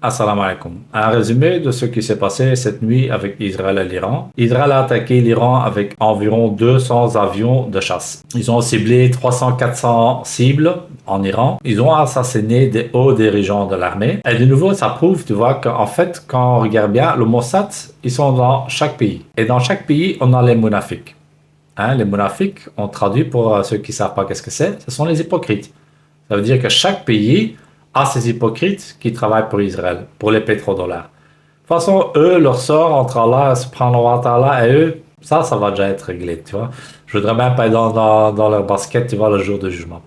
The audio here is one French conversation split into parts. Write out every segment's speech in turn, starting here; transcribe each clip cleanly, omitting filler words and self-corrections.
Assalamu alaikum. Un résumé de ce qui s'est passé cette nuit avec Israël et l'Iran. Israël a attaqué l'Iran avec environ 200 avions de chasse. Ils ont ciblé 300-400 cibles en Iran. Ils ont assassiné des hauts dirigeants de l'armée. Et de nouveau, ça prouve, tu vois, qu'en fait, quand on regarde bien, le Mossad, ils sont dans chaque pays. Et dans chaque pays, on a les munafiques. Les munafiques, on traduit pour ceux qui ne savent pas qu'est-ce que c'est, ce sont les hypocrites. Ça veut dire que chaque pays à ces hypocrites qui travaillent pour Israël, pour les pétrodollars. De toute façon, eux, leur sort entre Allah, subhanahu wa ta'ala, et eux, ça va déjà être réglé, tu vois. Je voudrais même pas être dans leur basket, tu vois, le jour du jugement.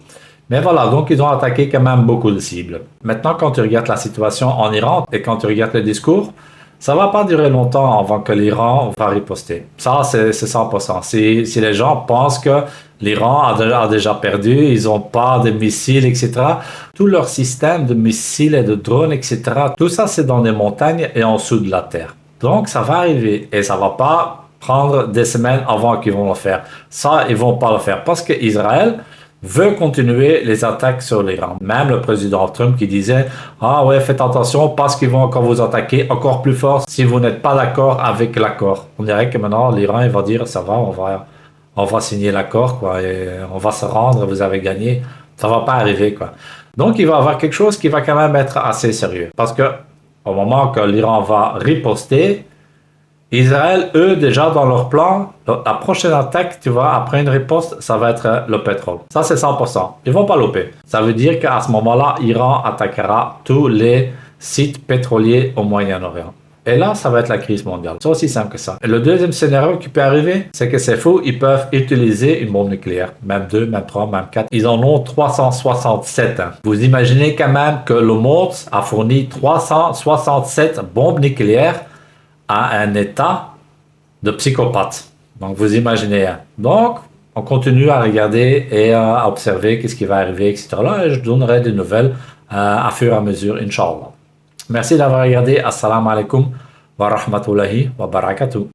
Mais voilà, donc ils ont attaqué quand même beaucoup de cibles. Maintenant, quand tu regardes la situation en Iran et quand tu regardes le discours, ça va pas durer longtemps avant que l'Iran va riposter. Ça, c'est 100%. Si les gens pensent que l'Iran a déjà perdu, ils n'ont pas de missiles, etc. Tout leur système de missiles et de drones, etc. Tout ça, c'est dans les montagnes et en dessous de la terre. Donc, ça va arriver et ça va pas prendre des semaines avant qu'ils vont le faire. Ça, ils vont pas le faire parce que Israël veut continuer les attaques sur l'Iran. Même le président Trump qui disait « Ah ouais, faites attention parce qu'ils vont encore vous attaquer encore plus fort si vous n'êtes pas d'accord avec l'accord. » On dirait que maintenant, l'Iran, il va dire « Ça va, on va signer l'accord, quoi, et on va se rendre, vous avez gagné. » Ça va pas arriver, quoi. Donc, il va y avoir quelque chose qui va quand même être assez sérieux. Parce que au moment que l'Iran va riposter, Israël, eux, déjà dans leur plan, la prochaine attaque, tu vois, après une riposte, ça va être le pétrole. Ça, c'est 100%. Ils vont pas louper. Ça veut dire qu'à ce moment-là, Iran attaquera tous les sites pétroliers au Moyen-Orient. Et là, ça va être la crise mondiale. C'est aussi simple que ça. Et le deuxième scénario qui peut arriver, c'est que c'est faux, ils peuvent utiliser une bombe nucléaire. Même 2, même 3, même 4. Ils en ont 367. Vous imaginez quand même que le monde a fourni 367 bombes nucléaires à un état de psychopathe. Donc, vous imaginez. Donc, on continue à regarder et à observer qu'est-ce qui va arriver, etc. Là, et je donnerai des nouvelles à fur et à mesure, Inch'Allah. Merci d'avoir regardé. Assalamu alaikum wa rahmatullahi wa barakatuh.